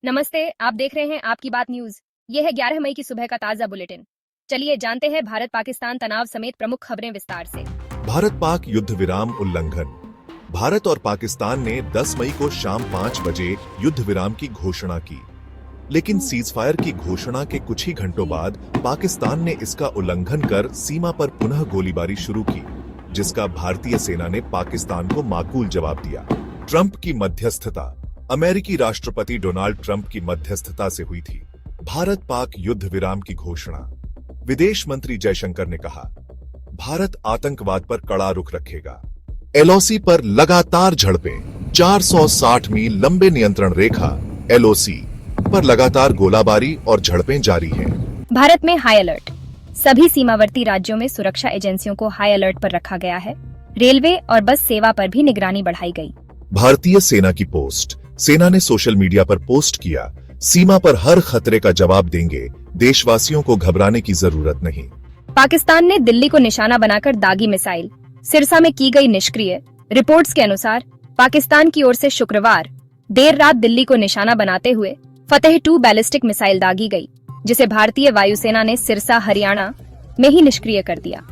नमस्ते, आप देख रहे हैं आपकी बात न्यूज। ये है 11 मई की सुबह का ताजा बुलेटिन। चलिए जानते हैं भारत पाकिस्तान तनाव समेत प्रमुख खबरें विस्तार से। भारत पाक युद्ध विराम उल्लंघन। भारत और पाकिस्तान ने 10 मई को शाम 5 बजे युद्ध विराम की घोषणा की, लेकिन सीजफायर की घोषणा के कुछ ही घंटों बाद पाकिस्तान ने इसका उल्लंघन कर सीमा पर पुनः गोलीबारी शुरू की, जिसका भारतीय सेना ने पाकिस्तान को माकूल जवाब दिया। ट्रंप की मध्यस्थता। अमेरिकी राष्ट्रपति डोनाल्ड ट्रंप की मध्यस्थता से हुई थी भारत पाक युद्ध विराम की घोषणा। विदेश मंत्री जयशंकर ने कहा, भारत आतंकवाद पर कड़ा रुख रखेगा। एलओसी पर लगातार झड़पें। 460 मील लंबे नियंत्रण रेखा एलओसी पर लगातार गोलाबारी और झड़पें जारी हैं। भारत में हाई अलर्ट। सभी सीमावर्ती राज्यों में सुरक्षा एजेंसियों को हाई अलर्ट पर रखा गया है। रेलवे और बस सेवा पर भी निगरानी बढ़ाई गई। भारतीय सेना की पोस्ट। सेना ने सोशल मीडिया पर पोस्ट किया, सीमा पर हर खतरे का जवाब देंगे, देशवासियों को घबराने की जरूरत नहीं। पाकिस्तान ने दिल्ली को निशाना बनाकर दागी मिसाइल सिरसा में की गई निष्क्रिय। रिपोर्ट्स के अनुसार पाकिस्तान की ओर से शुक्रवार देर रात दिल्ली को निशाना बनाते हुए फतेह 2 बैलिस्टिक मिसाइल दागी गई, जिसे भारतीय वायुसेना ने सिरसा हरियाणा में ही निष्क्रिय कर दिया।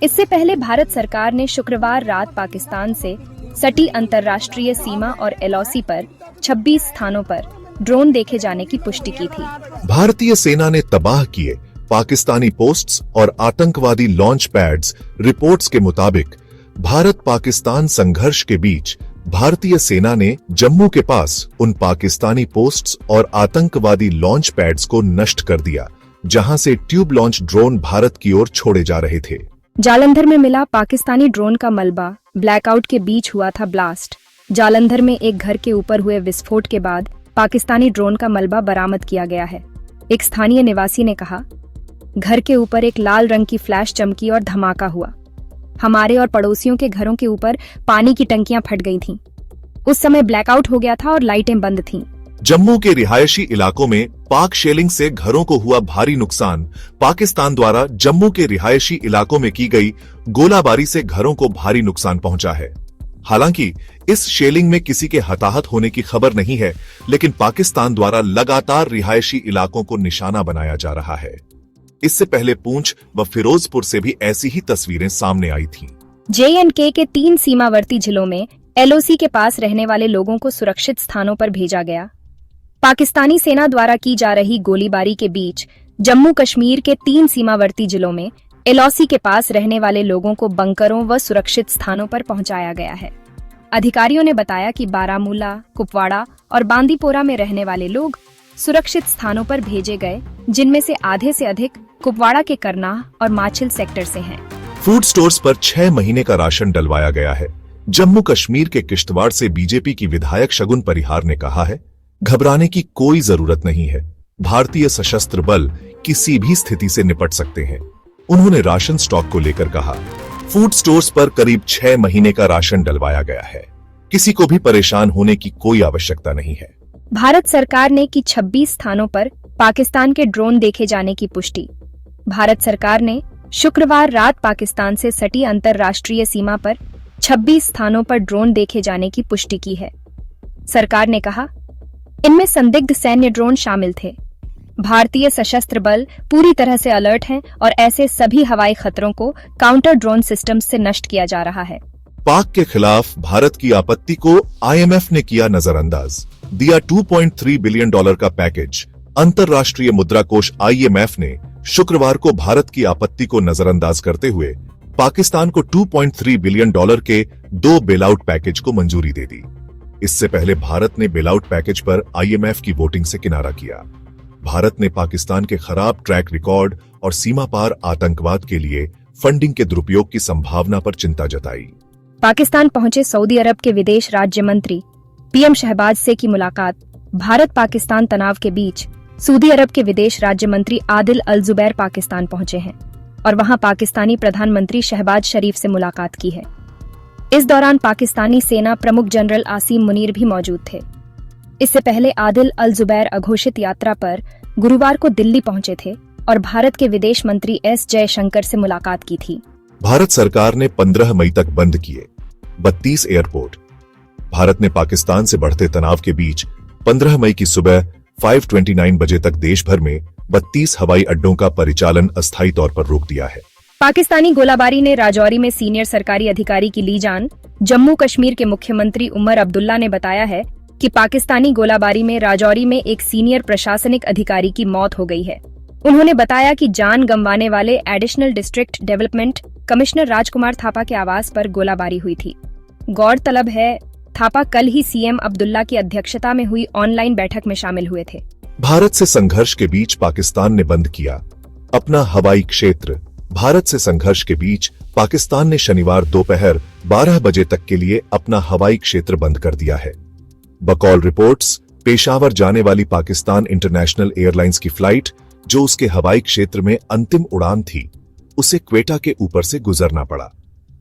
इससे पहले भारत सरकार ने शुक्रवार रात पाकिस्तान से सटी अंतर्राष्ट्रीय सीमा और एलओसी पर 26 स्थानों पर ड्रोन देखे जाने की पुष्टि की थी। भारतीय सेना ने तबाह किए पाकिस्तानी पोस्ट्स और आतंकवादी लॉन्च पैड्स। रिपोर्ट्स के मुताबिक भारत पाकिस्तान संघर्ष के बीच भारतीय सेना ने जम्मू के पास उन पाकिस्तानी पोस्ट्स और आतंकवादी लॉन्च पैड्स को नष्ट कर दिया, जहां से ट्यूब लॉन्च ड्रोन भारत की ओर छोड़े जा रहे थे। जालंधर में मिला पाकिस्तानी ड्रोन का मलबा। ब्लैकआउट के बीच हुआ था ब्लास्ट। जालंधर में एक घर के ऊपर हुए विस्फोट के बाद पाकिस्तानी ड्रोन का मलबा बरामद किया गया है। एक स्थानीय निवासी ने कहा, घर के ऊपर एक लाल रंग की फ्लैश चमकी और धमाका हुआ। हमारे और पड़ोसियों के घरों के ऊपर पानी की टंकियां फट गई थीं। उस समय ब्लैकआउट हो गया था और लाइटें बंद थीं। जम्मू के रिहायशी इलाकों में पाक शेलिंग से घरों को हुआ भारी नुकसान। पाकिस्तान द्वारा जम्मू के रिहायशी इलाकों में की गई गोलाबारी से घरों को भारी नुकसान पहुंचा है। हालांकि इस शेलिंग में किसी के हताहत होने की खबर नहीं है, लेकिन पाकिस्तान द्वारा लगातार रिहायशी इलाकों को निशाना बनाया जा रहा है। इससे पहले पूंछ व फिरोजपुर से भी ऐसी ही तस्वीरें सामने आई थीं। J&K के 3 सीमावर्ती जिलों में एलओसी के पास रहने वाले लोगों को सुरक्षित स्थानों पर भेजा गया। पाकिस्तानी सेना द्वारा की जा रही गोलीबारी के बीच जम्मू कश्मीर के 3 सीमावर्ती जिलों में एलओसी के पास रहने वाले लोगों को बंकरों व सुरक्षित स्थानों पर पहुंचाया गया है। अधिकारियों ने बताया कि बारामूला, कुपवाड़ा और बांदीपोरा में रहने वाले लोग सुरक्षित स्थानों पर भेजे गए, जिनमें से आधे से अधिक कुपवाड़ा के करनाह और माछिल सेक्टर से हैं। फूड स्टोर्स पर 6 महीने का राशन डलवाया गया है। जम्मू कश्मीर के किश्तवाड़ से बीजेपी की विधायक शगुन परिहार ने कहा है, घबराने की कोई जरूरत नहीं है, भारतीय सशस्त्र बल किसी भी स्थिति से निपट सकते हैं। उन्होंने राशन स्टॉक को लेकर कहा, फूड स्टोर्स पर करीब 6 महीने का राशन डलवाया गया है, किसी को भी परेशान होने की कोई आवश्यकता नहीं है। भारत सरकार ने की 26 स्थानों पर पाकिस्तान के ड्रोन देखे जाने की पुष्टि। भारत सरकार ने शुक्रवार रात पाकिस्तान से सटी अंतर्राष्ट्रीय सीमा पर 26 स्थानों पर ड्रोन देखे जाने की पुष्टि की है। सरकार ने कहा, इनमें संदिग्ध सैन्य ड्रोन शामिल थे। भारतीय सशस्त्र बल पूरी तरह से अलर्ट हैं और ऐसे सभी हवाई खतरों को काउंटर ड्रोन सिस्टम से नष्ट किया जा रहा है। पाक के खिलाफ भारत की आपत्ति को आईएमएफ ने किया नजरअंदाज। दिया $2.3 बिलियन का पैकेज। अंतर्राष्ट्रीय मुद्रा कोष आईएमएफ ने शुक्रवार को भारत की आपत्ति को नजरअंदाज करते हुए पाकिस्तान को $2.3 बिलियन के 2 बेलआउट पैकेज को मंजूरी दे दी। इससे पहले भारत ने बेलआउट पैकेज पर आईएमएफ की वोटिंग से किनारा किया। भारत ने पाकिस्तान के खराब ट्रैक रिकॉर्ड और सीमा पार आतंकवाद के लिए फंडिंग के दुरुपयोग की संभावना पर चिंता जताई। पाकिस्तान पहुंचे सऊदी अरब के विदेश राज्य मंत्री पीएम शहबाज से की मुलाकात। भारत पाकिस्तान तनाव के बीच सऊदी अरब के विदेश राज्य मंत्री आदिल अल जुबैर पाकिस्तान पहुंचे हैं और वहां पाकिस्तानी प्रधानमंत्री शहबाज शरीफ से मुलाकात की है। इस दौरान पाकिस्तानी सेना प्रमुख जनरल आसिम मुनीर भी मौजूद थे। इससे पहले आदिल अल जुबैर अघोषित यात्रा पर गुरुवार को दिल्ली पहुंचे थे और भारत के विदेश मंत्री एस जयशंकर से मुलाकात की थी। भारत सरकार ने 15 मई तक बंद किए 32 एयरपोर्ट। भारत ने पाकिस्तान से बढ़ते तनाव के बीच 15 मई की सुबह 5:29 बजे तक देश भर में 32 हवाई अड्डों का परिचालन अस्थायी तौर पर रोक दिया है। पाकिस्तानी गोलाबारी ने राजौरी में सीनियर सरकारी अधिकारी की ली जान। जम्मू कश्मीर के मुख्यमंत्री उमर अब्दुल्ला ने बताया है कि पाकिस्तानी गोलाबारी में राजौरी में एक सीनियर प्रशासनिक अधिकारी की मौत हो गई है। उन्होंने बताया कि जान गंवाने वाले एडिशनल डिस्ट्रिक्ट डेवलपमेंट कमिश्नर राजकुमार थापा के आवास पर गोलाबारी हुई थी। गौरतलब है, थापा कल ही सीएम अब्दुल्ला की अध्यक्षता में हुई ऑनलाइन बैठक में शामिल हुए थे। भारत से संघर्ष के बीच पाकिस्तान ने बंद किया अपना हवाई क्षेत्र। भारत से संघर्ष के बीच पाकिस्तान ने शनिवार दोपहर 12 बजे तक के लिए अपना हवाई क्षेत्र बंद कर दिया है। बकौल रिपोर्ट्स, पेशावर जाने वाली पाकिस्तान इंटरनेशनल एयरलाइंस की फ्लाइट, जो उसके हवाई क्षेत्र में अंतिम उड़ान थी, उसे क्वेटा के ऊपर से गुजरना पड़ा।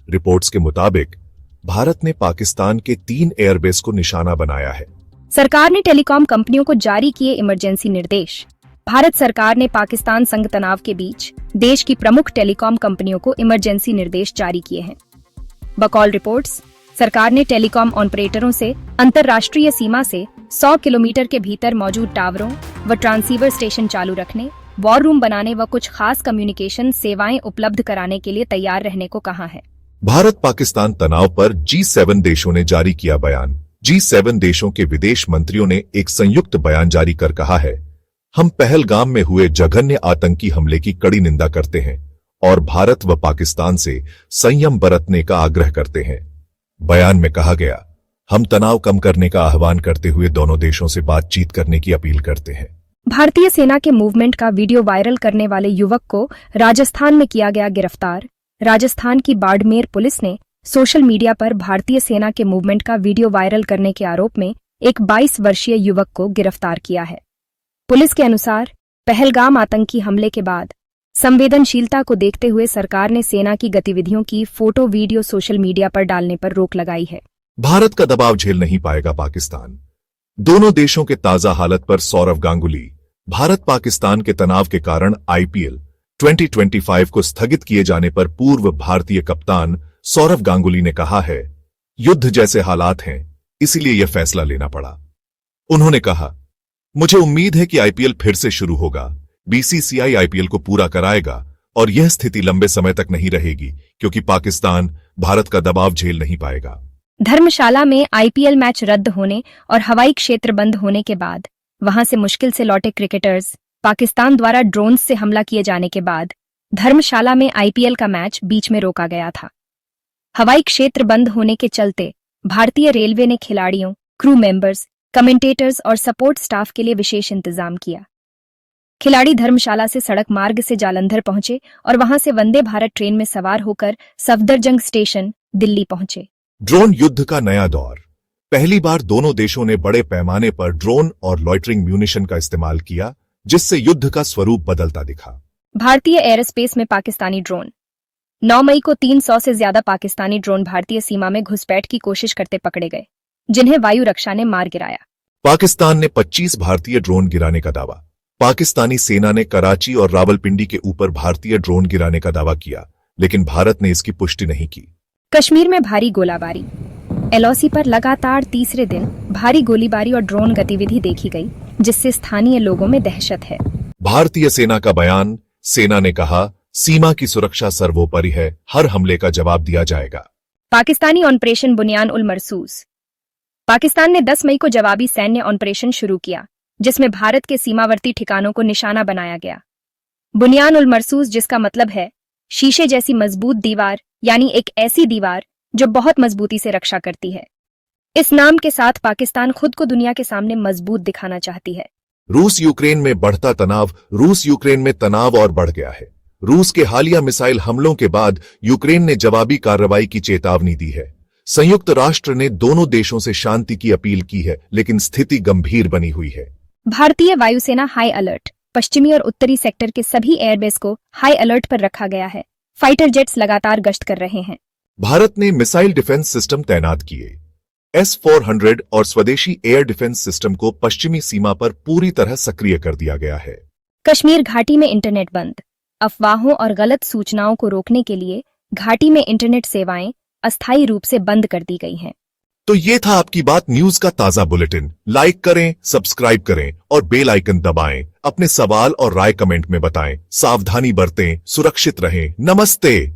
रिपोर्ट्स के मुताबिक भारत ने पाकिस्तान के 3 एयरबेस को निशाना बनाया है। सरकार ने टेलीकॉम कंपनियों को जारी किए इमरजेंसी निर्देश। भारत सरकार ने पाकिस्तान संग तनाव के बीच देश की प्रमुख टेलीकॉम कंपनियों को इमरजेंसी निर्देश जारी किए हैं। बकौल रिपोर्ट्स, सरकार ने टेलीकॉम ऑपरेटरों से अंतर्राष्ट्रीय सीमा से 100 किलोमीटर के भीतर मौजूद टावरों व ट्रांसीवर स्टेशन चालू रखने, वॉर रूम बनाने व कुछ खास कम्युनिकेशन सेवाएं उपलब्ध कराने के लिए तैयार रहने को कहा है। भारत पाकिस्तान तनाव पर G7 देशों ने जारी किया बयान। G7 देशों के विदेश मंत्रियों ने एक संयुक्त बयान जारी कर कहा है, हम पहलगाम में हुए जघन्य आतंकी हमले की कड़ी निंदा करते हैं और भारत व पाकिस्तान से संयम बरतने का आग्रह करते हैं। बयान में कहा गया, हम तनाव कम करने का आह्वान करते हुए दोनों देशों से बातचीत करने की अपील करते हैं। भारतीय सेना के मूवमेंट का वीडियो वायरल करने वाले युवक को राजस्थान में किया गया गिरफ्तार। राजस्थान की बाड़मेर पुलिस ने सोशल मीडिया पर भारतीय सेना के मूवमेंट का वीडियो वायरल करने के आरोप में एक 22 वर्षीय युवक को गिरफ्तार किया है। पुलिस के अनुसार पहलगाम आतंकी हमले के बाद संवेदनशीलता को देखते हुए सरकार ने सेना की गतिविधियों की फोटो वीडियो सोशल मीडिया पर डालने पर रोक लगाई है। भारत का दबाव झेल नहीं पाएगा पाकिस्तान। दोनों देशों के ताजा हालत पर सौरव गांगुली। भारत पाकिस्तान के तनाव के कारण IPL 2025 को स्थगित किए जाने पर पूर्व भारतीय कप्तान सौरव गांगुली ने कहा है, युद्ध जैसे हालात हैं, इसलिए यह फैसला लेना पड़ा। उन्होंने कहा, मुझे उम्मीद है कि IPL फिर से शुरू होगा। BCCI IPL को पूरा कराएगा और यह स्थिति लंबे समय तक नहीं रहेगी क्योंकि पाकिस्तान भारत का दबाव झेल नहीं पाएगा। धर्मशाला में IPL मैच रद्द होने और हवाई क्षेत्र बंद होने के बाद वहां से मुश्किल से लौटे क्रिकेटर्स, पाकिस्तान द्वारा ड्रोन से हमला किए जाने के बाद धर्मशाला में IPL का मैच बीच में रोका गया था। हवाई क्षेत्र बंद होने के चलते भारतीय रेलवे ने खिलाड़ियों, क्रू मेंबर्स, कमेंटेटर्स और सपोर्ट स्टाफ के लिए विशेष इंतजाम किया। खिलाड़ी धर्मशाला से सड़क मार्ग से जालंधर पहुंचे और वहां से वंदे भारत ट्रेन में सवार होकर सफदरजंग स्टेशन, दिल्ली पहुंचे। ड्रोन युद्ध का नया दौर। पहली बार दोनों देशों ने बड़े पैमाने पर ड्रोन और लॉइटरिंग म्यूनिशन का इस्तेमाल किया, जिससे युद्ध का स्वरूप बदलता दिखा। भारतीय एयरस्पेस में पाकिस्तानी ड्रोन। 9 मई को 300 से ज्यादा पाकिस्तानी ड्रोन भारतीय सीमा में घुसपैठ की कोशिश करते पकड़े गए, जिन्हें वायु रक्षा ने मार गिराया। पाकिस्तान ने 25 भारतीय ड्रोन गिराने का दावा। पाकिस्तानी सेना ने कराची और रावलपिंडी के ऊपर भारतीय ड्रोन गिराने का दावा किया, लेकिन भारत ने इसकी पुष्टि नहीं की। कश्मीर में भारी गोलाबारी। LOC पर लगातार तीसरे दिन भारी गोलीबारी और ड्रोन गतिविधि देखी गई, जिससे स्थानीय लोगों में दहशत है। भारतीय सेना का बयान। सेना ने कहा, सीमा की सुरक्षा सर्वोपरि है, हर हमले का जवाब दिया जाएगा। पाकिस्तानी ऑपरेशन बुनियान उल मरसूस। पाकिस्तान ने 10 मई को जवाबी सैन्य ऑपरेशन शुरू किया, जिसमें भारत के सीमावर्ती ठिकानों को निशाना बनाया गया। बुनियान उल मरसूस, जिसका मतलब है शीशे जैसी मजबूत दीवार, यानी एक ऐसी दीवार जो बहुत मजबूती से रक्षा करती है। इस नाम के साथ पाकिस्तान खुद को दुनिया के सामने मजबूत दिखाना चाहती है। रूस यूक्रेन में बढ़ता तनाव। रूस यूक्रेन में तनाव और बढ़ गया है। रूस के हालिया मिसाइल हमलों के बाद यूक्रेन ने जवाबी कार्रवाई की चेतावनी दी है। संयुक्त राष्ट्र ने दोनों देशों से शांति की अपील की है, लेकिन स्थिति गंभीर बनी हुई है। भारतीय वायुसेना हाई अलर्ट। पश्चिमी और उत्तरी सेक्टर के सभी एयरबेस को हाई अलर्ट पर रखा गया है। फाइटर जेट्स लगातार गश्त कर रहे हैं। भारत ने मिसाइल डिफेंस सिस्टम तैनात किए। S-400 और स्वदेशी एयर डिफेंस सिस्टम को पश्चिमी सीमा पर पूरी तरह सक्रिय कर दिया गया है। कश्मीर घाटी में इंटरनेट बंद। अफवाहों और गलत सूचनाओं को रोकने के लिए घाटी में इंटरनेट सेवाएं अस्थायी रूप से बंद कर दी गई हैं। तो ये था आपकी बात न्यूज का ताजा बुलेटिन। लाइक करें, सब्सक्राइब करें और बेल आइकन दबाएं। अपने सवाल और राय कमेंट में बताएं। सावधानी बरतें, सुरक्षित रहें। नमस्ते।